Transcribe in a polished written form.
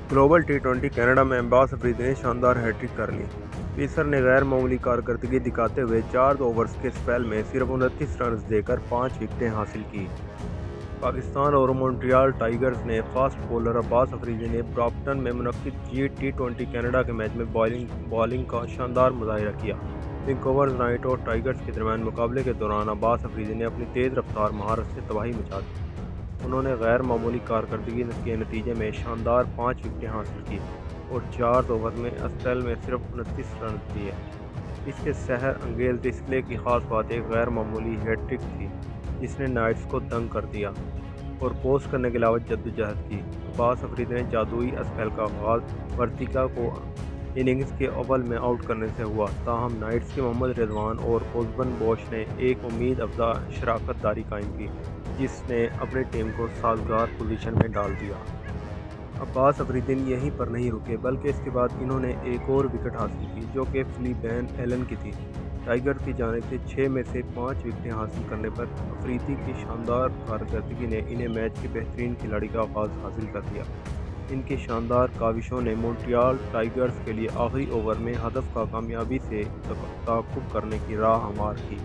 Global टी20 Canada में अब्बास अफरीदी ने शानदार हैट्रिक कर ली। पेसर ने गैर मामूली कारकर्दगी दिखाते हुए 4 ओवर्स के स्पेल में सिर्फ 29 रन देकर 5 विकेटें हासिल की। पाकिस्तान और मॉन्ट्रियल टाइगर्स ने फास्ट बॉलर अब्बास अफरीदी ने ब्रॉम्पटन में मुनक्किद T20 कनाडा के मैच में बॉलिंग का शानदार मुजाहिरा किया। वैंकूवर नाइट और टाइगर्स के दरमियान मुकाबले के दौरान अब्बास अफरीदी ने अपनी तेज़ रफ्तार महारत से तबाही मचा दी। उन्होंने गैर मामूली कारकर्दगी के नतीजे में शानदार 5 विकेटें हासिल की और 4 ओवर में स्पेल में सिर्फ 29 रन दिए। इसके सहर अंगेज डिस्प्ले की खास बात एक गैर मामूली हैट्रिक थी जिसने नाइट्स को दंग कर दिया और पोस्ट करने के अलावा जद्दोजहद की। अब्बास अफरीदी ने जादुई स्पेल का आगाज वर्तिका को इनिंग्स के अव्वल में आउट करने से हुआ, ताहम नाइट्स के मोहम्मद रिजवान और ओस्बर्न बोश ने एक उम्मीद अफजा शराकत दारी कायम की जिसने अपनी टीम को साजगार पोजीशन में डाल दिया। अब्बास अफरीदी यहीं पर नहीं रुके बल्कि इसके बाद इन्होंने एक और विकेट हासिल की जो कि फिलिपेन एलन की थी। टाइगर की जानिब से 6 में से 5 विकेटें हासिल करने पर अफरीदी की शानदार कारकर्दगी ने इन्हें मैच के बेहतरीन खिलाड़ी का आगाज़ हासिल कर दिया। इनकी शानदार काविशों ने मॉन्ट्रियल टाइगर्स के लिए आखिरी ओवर में हदफ का कामयाबी से तआक्कुब करने की राह हमार की।